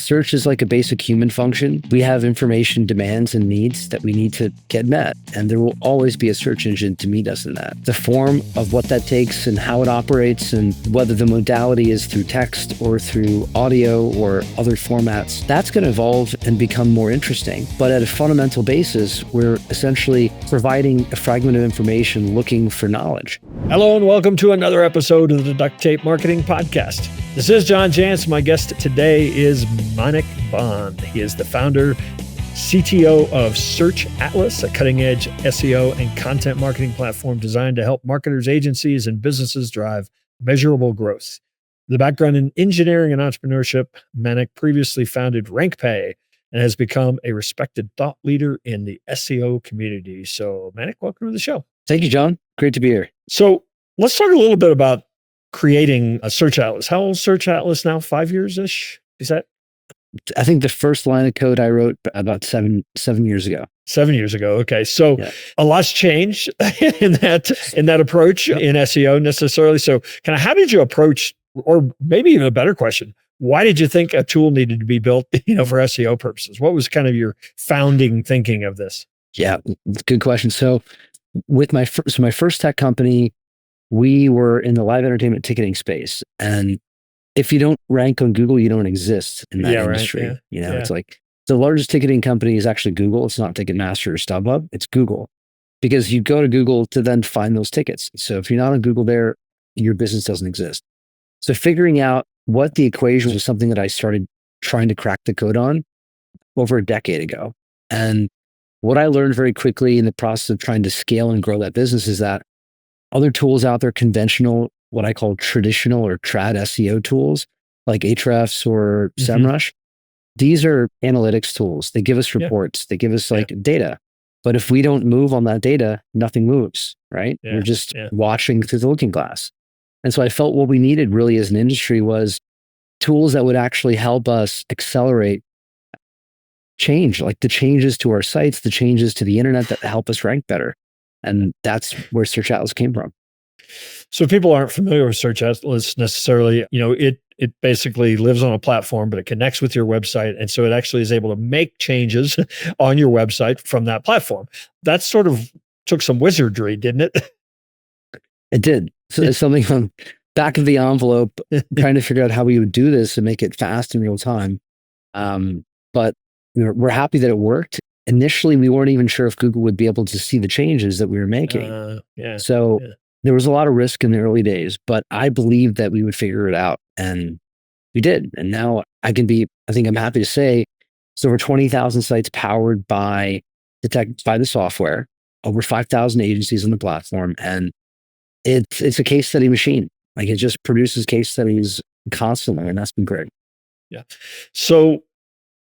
Search is like a basic human function. We have information demands and needs that we need to get met, and there will always be a search engine to meet us in that. The form of what that takes and how it operates, and whether the modality is through text or through audio or other formats, that's going to evolve and become more interesting. But at a fundamental basis, we're essentially providing a fragment of information looking for knowledge. Hello and welcome to another episode of the Duct Tape Marketing Podcast. This is John Jantsch. My guest today is Manik Bond. He is the founder, CTO of Search Atlas, a cutting-edge SEO and content marketing platform designed to help marketers, agencies, and businesses drive measurable growth. With a background in engineering and entrepreneurship, Manik previously founded RankPay and has become a respected thought leader in the SEO community. So, Manik, welcome to the show. Thank you, John. Great to be here. So let's talk a little bit about creating a Search Atlas. How old is Search Atlas now? 5 years-ish? Is that? I think the first line of code I wrote about seven years ago. 7 years ago. Okay. So a lot's changed in that approach in SEO necessarily. So kind of how did you approach, or maybe even a better question, why did you think a tool needed to be built, for SEO purposes? What was kind of your founding thinking of this? Yeah, good question. So with my first tech company, we were in the live entertainment ticketing space. And if you don't rank on Google, you don't exist in that industry. Right. It's like the largest ticketing company is actually Google. It's not Ticketmaster or StubHub. It's Google, because you go to Google to then find those tickets. So if you're not on Google there, your business doesn't exist. So figuring out what the equation was something that I started trying to crack the code on over a decade ago. And what I learned very quickly in the process of trying to scale and grow that business is that other tools out there, conventional, what I call traditional or trad SEO tools, like Ahrefs or SEMrush, these are analytics tools. They give us reports. They give us data. But if we don't move on that data, nothing moves, right? We're just watching through the looking glass. And so I felt what we needed really as an industry was tools that would actually help us accelerate change, like the changes to our sites, the changes to the internet that help us rank better. And that's where Search Atlas came from. So people aren't familiar with Search Atlas necessarily. It basically lives on a platform, but it connects with your website. And so it actually is able to make changes on your website from that platform. That sort of took some wizardry, didn't it? It did. So there's something from back of the envelope, trying to figure out how we would do this and make it fast in real time. But we're happy that it worked. Initially, we weren't even sure if Google would be able to see the changes that we were making. There was a lot of risk in the early days, but I believed that we would figure it out, and we did. And now I think I'm happy to say it's over 20,000 sites powered by the software, over 5,000 agencies on the platform. And it's a case study machine. Like, it just produces case studies constantly, and that's been great. Yeah. So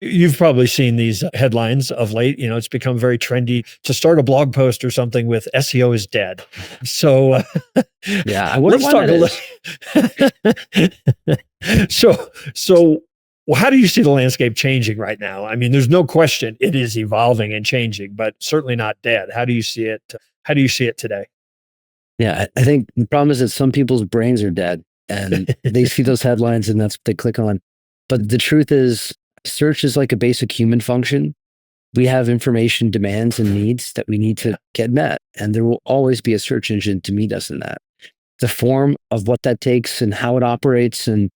you've probably seen these headlines of late. It's become very trendy to start a blog post or something with SEO is dead. So I wonder why that is. So how do you see the landscape changing right now? I mean, there's no question it is evolving and changing, but certainly not dead. How do you see it? How do you see it today? Yeah, I think the problem is that some people's brains are dead and they see those headlines and that's what they click on. But the truth is, search is like a basic human function. We have information demands and needs that we need to get met, and there will always be a search engine to meet us in that. The form of what that takes and how it operates, and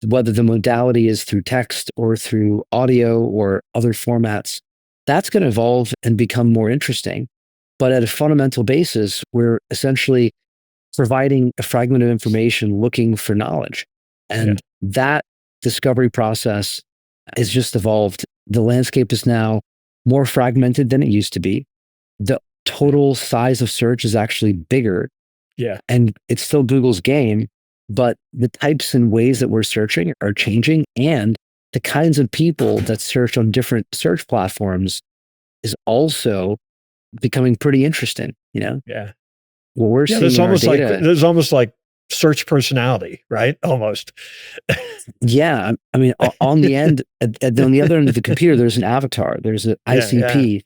whether the modality is through text or through audio or other formats, that's going to evolve and become more interesting. But at a fundamental basis, we're essentially providing a fragment of information looking for knowledge. And that discovery process has just evolved. The landscape is now more fragmented than it used to be. The total size of search is actually bigger. Yeah. And it's still Google's game, but the types and ways that we're searching are changing. And the kinds of people that search on different search platforms is also becoming pretty interesting, Yeah. What we're seeing there's in our almost data, there's almost like search personality, right? Almost. Yeah. I mean, on the end, on the other end of the computer, there's an avatar, there's an ICP.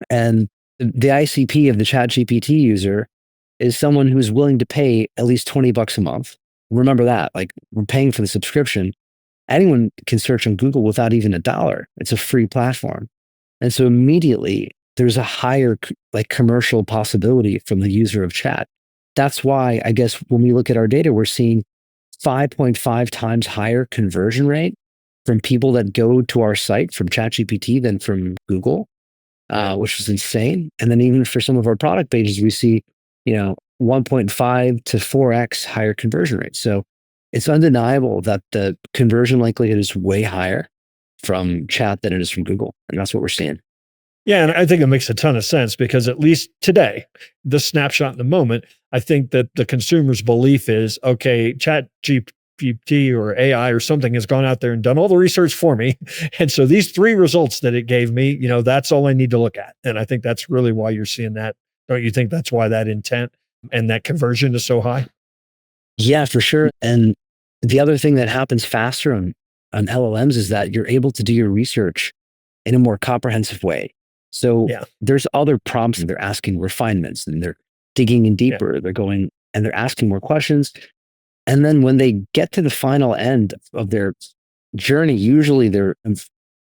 And the ICP of the ChatGPT user is someone who's willing to pay at least $20 a month. Remember that, like, we're paying for the subscription. anyone can search on Google without even $1. It's a free platform. And so immediately there's a higher like commercial possibility from the user of chat. That's why I guess when we look at our data, we're seeing 5.5 times higher conversion rate from people that go to our site from ChatGPT than from Google, which is insane. And then even for some of our product pages, we see, 1.5 to 4x higher conversion rate. So it's undeniable that the conversion likelihood is way higher from chat than it is from Google. And that's what we're seeing. Yeah, and I think it makes a ton of sense because at least today, the snapshot in the moment, I think that the consumer's belief is, okay, Chat GPT or AI or something has gone out there and done all the research for me. And so these 3 results that it gave me, that's all I need to look at. And I think that's really why you're seeing that. Don't you think that's why that intent and that conversion is so high? Yeah, for sure. And the other thing that happens faster on LLMs is that you're able to do your research in a more comprehensive way. So Yeah. there's other prompts and they're asking refinements and they're digging in deeper. They're going and they're asking more questions. And then when they get to the final end of their journey, usually they're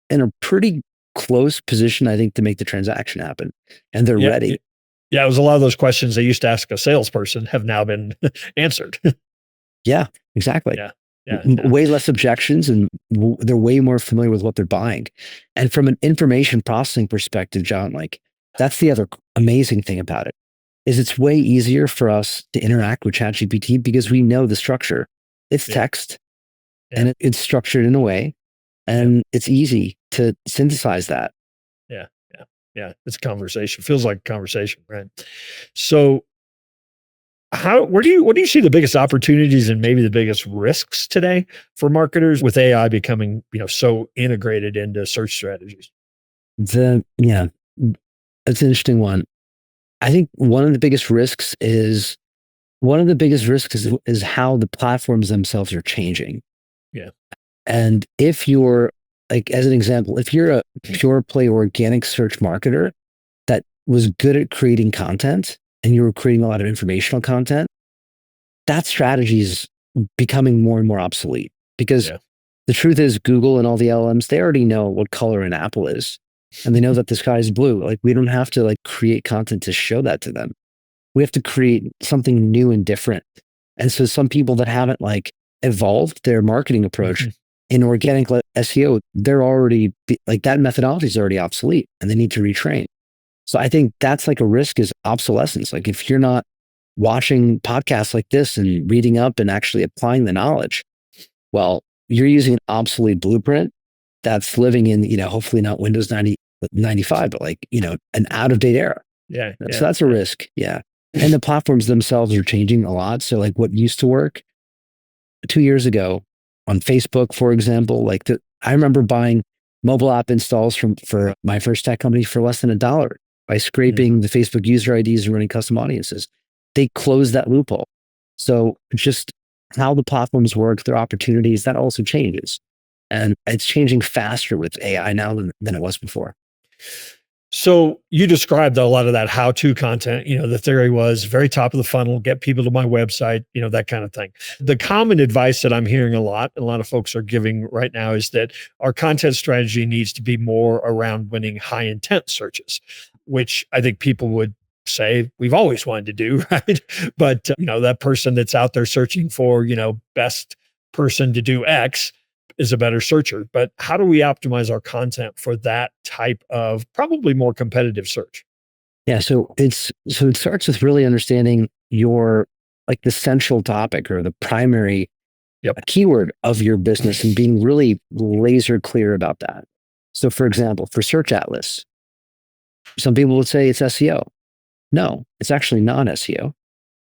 in a pretty close position, I think, to make the transaction happen. And they're ready. Yeah, it was a lot of those questions they used to ask a salesperson have now been answered. Yeah, exactly. Yeah. Way less objections and they're way more familiar with what they're buying. And from an information processing perspective, John, like that's the other amazing thing about it is it's way easier for us to interact with ChatGPT because we know the structure. It's text and it's structured in a way and it's easy to synthesize that. Yeah. It's conversation. Feels like conversation, right? So what do you see the biggest opportunities and maybe the biggest risks today for marketers with AI becoming, so integrated into search strategies? That's an interesting one. I think one of the biggest risks is how the platforms themselves are changing. Yeah. And if you're like, as an example, if you're a pure play organic search marketer that was good at creating content and you were creating a lot of informational content, that strategy is becoming more and more obsolete because the truth is Google and all the LLMs, they already know what color an apple is. And they know that the sky is blue. Like we don't have to like create content to show that to them. We have to create something new and different. And so some people that haven't like evolved their marketing approach in organic SEO, they're already like that methodology is already obsolete and they need to retrain. So I think that's like a risk is obsolescence. Like if you're not watching podcasts like this and reading up and actually applying the knowledge, well, you're using an obsolete blueprint that's living in, hopefully not Windows 95, but like, an out of date era. Yeah. So that's a risk. Yeah. And the platforms themselves are changing a lot. So like what used to work 2 years ago on Facebook, for example, I remember buying mobile app installs for my first tech company for less than $1 by scraping the Facebook user IDs and running custom audiences. They closed that loophole. So just how the platforms work, their opportunities, that also changes. And it's changing faster with AI now than it was before. So you described a lot of that how-to content. The theory was very top of the funnel, get people to my website, that kind of thing. The common advice that I'm hearing a lot of folks are giving right now is that our content strategy needs to be more around winning high intent searches, which I think people would say we've always wanted to do, right? But, that person that's out there searching for, best person to do X is a better searcher. But how do we optimize our content for that type of probably more competitive search? Yeah. So it starts with really understanding your like the central topic or the primary keyword of your business and being really laser clear about that. So for example, for Search Atlas, some people would say it's SEO. No, it's actually not SEO.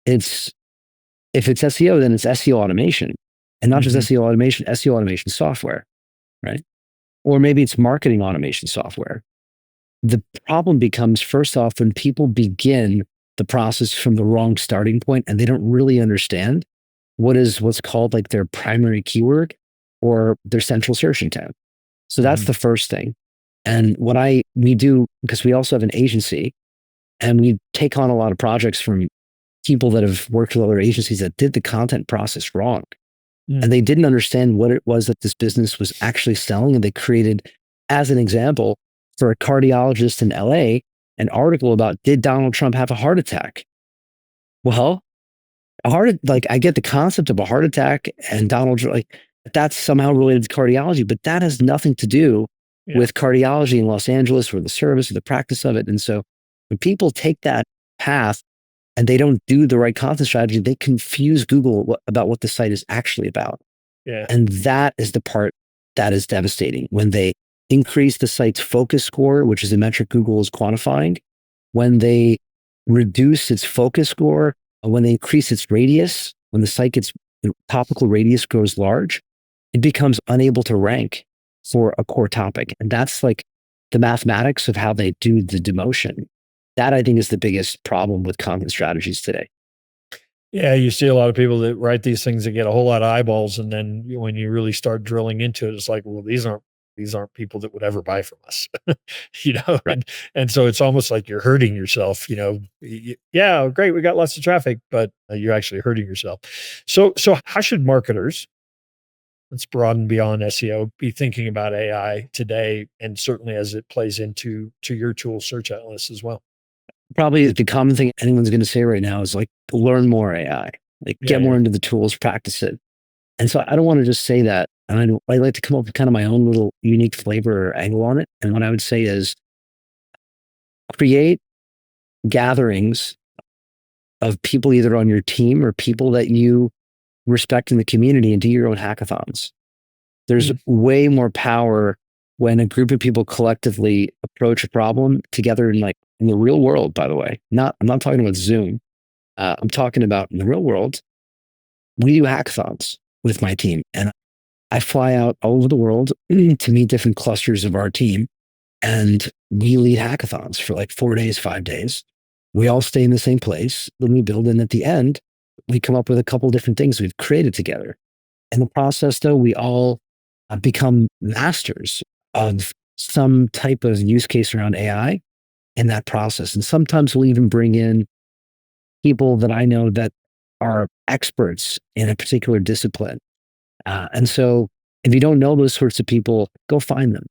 If it's SEO, then it's SEO automation. And not just SEO automation software, right? Or maybe it's marketing automation software. The problem becomes, first off, when people begin the process from the wrong starting point and they don't really understand what's called like their primary keyword or their central search intent. So that's the first thing. And what we do, because we also have an agency and we take on a lot of projects from people that have worked with other agencies that did the content process wrong. And Mm. they didn't understand what it was that this business was actually selling. And they created, as an example, for a cardiologist in LA, an article about, did Donald Trump have a heart attack? Well, like, I get the concept of a heart attack and Donald, like, that's somehow related to cardiology, but that has nothing to do Yeah. with cardiology in Los Angeles or the service or the practice of it. And so when people take that path and they don't do the right content strategy, they confuse Google about what the site is actually about. Yeah. And that is the part that is devastating. When they increase the site's focus score, which is a metric Google is quantifying, when they reduce its focus score, when they increase its radius, when the site gets, topical radius grows large, it becomes unable to rank for a core topic. And that's like the mathematics of how they do the demotion. That, I think, is the biggest problem with content strategies today. Yeah, you see a lot of people that write these things that get a whole lot of eyeballs, and then when you really start drilling into it, it's like, well, these aren't people that would ever buy from us, you know. Right. And so it's almost like you're hurting yourself, you know. Yeah, great, we got lots of traffic, but you're actually hurting yourself. So how should marketers, let's broaden beyond SEO, be thinking about AI today, and certainly as it plays into your tool, Search Atlas, as well? Probably the common thing anyone's going to say right now is like, learn more AI, like Yeah, get more yeah, into the tools, practice it. And so I don't want to just say that. I like to come up with kind of my own little unique flavor or angle on it. And what I would say is, create gatherings of people either on your team or people that you respect in the community, and do your own hackathons. There's mm, way more power when a group of people collectively approach a problem together in, like, in the real world, by the way. I'm not talking about Zoom. I'm talking about in the real world. We do hackathons with my team, and I fly out all over the world to meet different clusters of our team, and we lead hackathons for like 4 days, 5 days. We all stay in the same place. Then we build, and at the end, we come up with a couple different things we've created together. In the process, though, we all become masters of some type of use case around AI in that process. And sometimes we'll even bring in people that I know that are experts in a particular discipline. And so if you don't know those sorts of people, go find them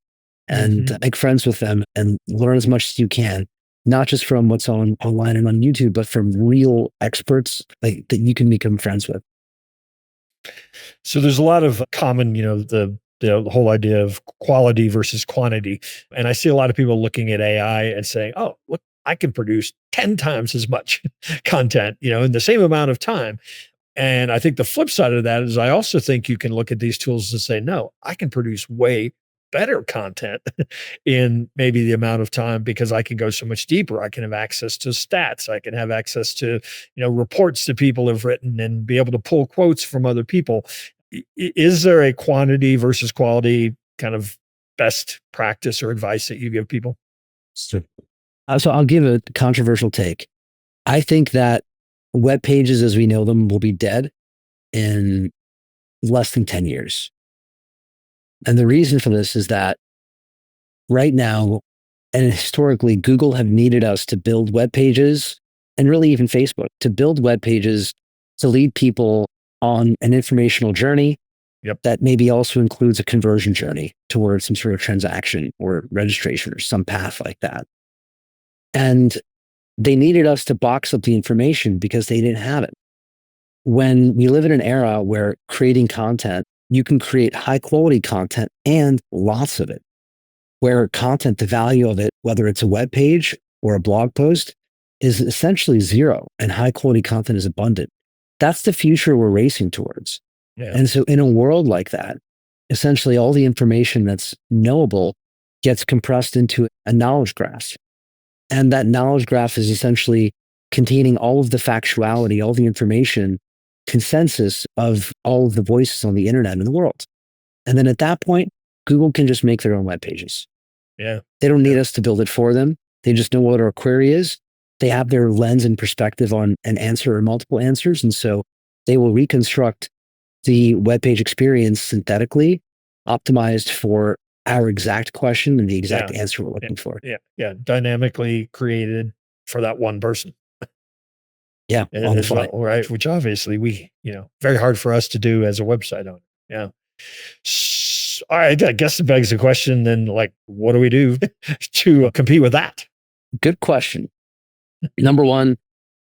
and mhm. make friends with them and learn as much as you can, not just from what's online and on YouTube, but from real experts, like, that you can become friends with. So there's a lot of common, the whole idea of quality versus quantity. And I see a lot of people looking at AI and saying, "Oh, look, I can produce 10 times as much content, in the same amount of time." And I think the flip side of that is I also think you can look at these tools and say, no, I can produce way better content in maybe the amount of time because I can go so much deeper. I can have access to stats. I can have access to, reports that people have written and be able to pull quotes from other people. Is there a quantity versus quality kind of best practice or advice that you give people? So, so I'll give a controversial take. I think that web pages as we know them will be dead in less than 10 years. And the reason for this is that right now, and historically, Google have needed us to build web pages, and really even Facebook, to build web pages to lead people on an informational journey Yep. that maybe also includes a conversion journey towards some sort of transaction or registration or some path like that. And they needed us to box up the information because they didn't have it. When we live in an era where creating content, you can create high quality content and lots of it, where content, the value of it, whether it's a web page or a blog post, is essentially zero, and high quality content is abundant. That's the future we're racing towards. Yeah. And so, in a world like that, essentially all the information that's knowable gets compressed into a knowledge graph. And that knowledge graph is essentially containing all of the factuality, all the information, consensus of all of the voices on the internet in the world. And then at that point, Google can just make their own web pages. Yeah. They don't Yeah. need us to build it for them. They just know what our query is. They have their lens and perspective on an answer or multiple answers. And so they will reconstruct the web page experience synthetically, optimized for our exact question and the exact Yeah. answer we're Yeah. looking for. Yeah. Yeah. Dynamically created for that one person. Yeah, on the as fly. well, right? Which obviously very hard for us to do as a website owner. Yeah. All right. I guess it begs the question then, like, what do we do to compete with that? Good question. Number one,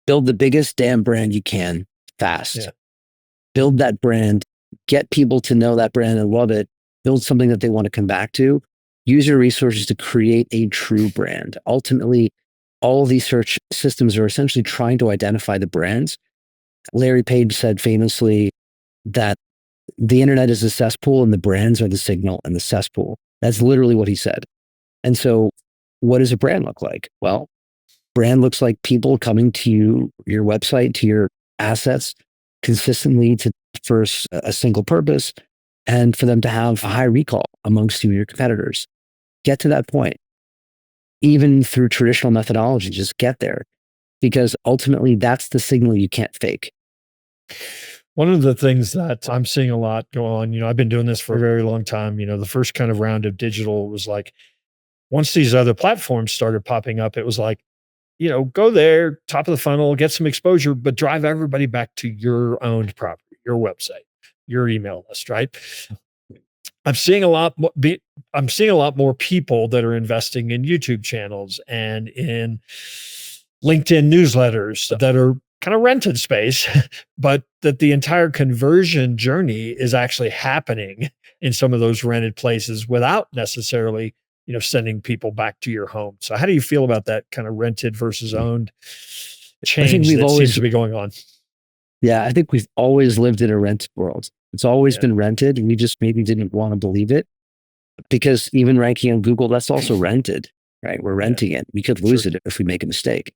build the biggest damn brand you can fast. Yeah. Build that brand, get people to know that brand and love it, build something that they want to come back to. Use your resources to create a true brand. Ultimately, all of these search systems are essentially trying to identify the brands. Larry Page said famously that the internet is a cesspool and the brands are the signal and the cesspool. That's literally what he said. And so, what does a brand look like? Well, brand looks like people coming to you, your website, to your assets consistently for a single purpose and for them to have a high recall amongst you and your competitors. Get to that point. Even through traditional methodology, just get there because ultimately that's the signal you can't fake. One of the things that I'm seeing a lot go on, I've been doing this for a very long time. The first kind of round of digital was like, once these other platforms started popping up, it was like, go there, top of the funnel, get some exposure, but drive everybody back to your owned property, your website, your email list, right? I'm seeing a lot more. I'm seeing a lot more people that are investing in YouTube channels and in LinkedIn newsletters that are kind of rented space, but that the entire conversion journey is actually happening in some of those rented places without necessarily, sending people back to your home. So how do you feel about that kind of rented versus owned I think change we've that always, seems to be going on? yeah, I think we've always lived in a rent world. It's always Yeah, been rented. We just maybe didn't want to believe it because even ranking on Google, that's also rented, right? We're yeah, renting it. We could lose sure. it if we make a mistake.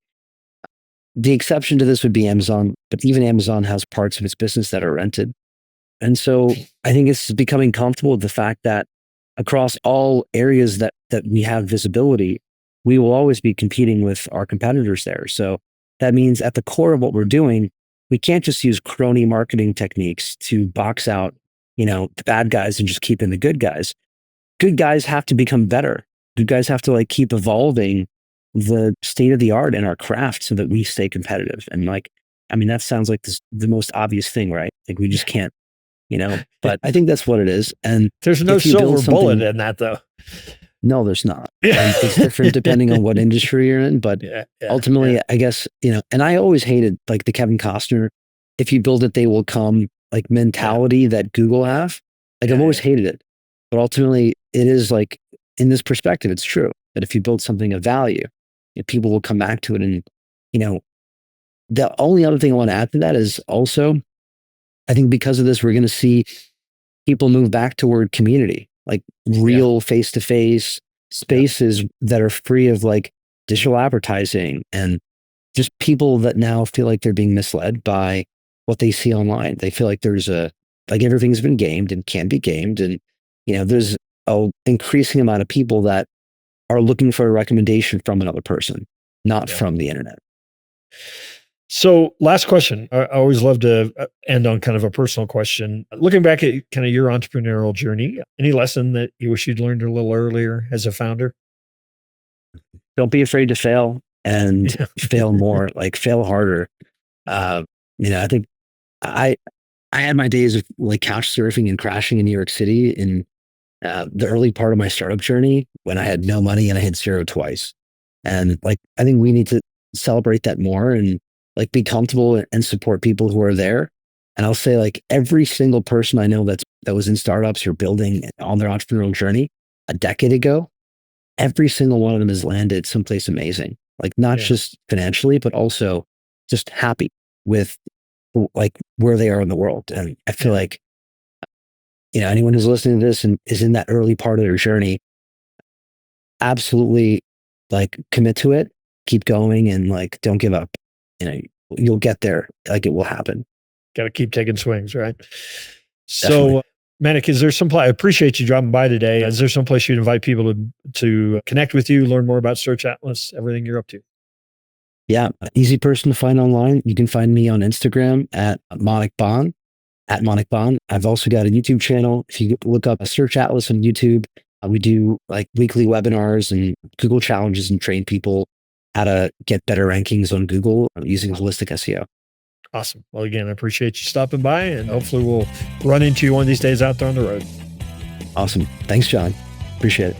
The exception to this would be Amazon, but even Amazon has parts of its business that are rented. And so I think it's becoming comfortable with the fact that across all areas that we have visibility, we will always be competing with our competitors there. So that means at the core of what we're doing, we can't just use crony marketing techniques to box out, the bad guys and just keep in the good guys. Good guys have to become better. Good guys have to like keep evolving the state of the art in our craft so that we stay competitive. And like, I mean, that sounds like the most obvious thing, right? Like we just can't, but I think that's what it is. And There's no if you build silver bullet something, in that, though. no, there's not. And it's Yeah. different depending on what industry you're in. But Yeah, yeah, ultimately, yeah, I guess, and I always hated like the Kevin Costner, if you build it, they will come like yeah, mentality that Google have. Like I've yeah, always yeah. hated it. But ultimately, it is like in this perspective, it's true that if you build something of value, people will come back to it. And, you know, the only other thing I want to add to that is also, I think because of this, we're going to see people move back toward community, like Yeah, real face to face yeah, spaces that are free of like digital advertising and just people that now feel like they're being misled by what they see online. They feel like like everything's been gamed and can be gamed. And, there's a increasing amount of people that are looking for a recommendation from another person, not yeah. from the internet. So, last question. I always love to end on kind of a personal question. Looking back at kind of your entrepreneurial journey, any lesson that you wish you'd learned a little earlier as a founder? Don't be afraid to fail and Yeah, fail more, like fail harder. Uh, I think I I had my days of like couch surfing and crashing in New York City in the early part of my startup journey when I had no money and I hit zero twice. And like I think we need to celebrate that more and like be comfortable and support people who are there. And I'll say like every single person I know that was in startups or building on their entrepreneurial journey a decade ago, every single one of them has landed someplace amazing. Like not yeah, just financially, but also just happy with like where they are in the world. And I feel yeah. like, anyone who's listening to this and is in that early part of their journey, absolutely like commit to it, keep going and like don't give up. You know, you'll get there. Like it will happen. Got to keep taking swings, right? Definitely. So, Manik, is there some place? I appreciate you dropping by today. Is there some place you'd invite people to connect with you, learn more about Search Atlas, everything you're up to? Yeah. Easy person to find online. You can find me on Instagram at Monik Bond, at Monik Bond. I've also got a YouTube channel. If you look up a Search Atlas on YouTube, we do like weekly webinars and Google challenges and train people how to get better rankings on Google using holistic SEO. Awesome. Well, again, I appreciate you stopping by, and hopefully we'll run into you one of these days out there on the road. Awesome. Thanks, John. Appreciate it.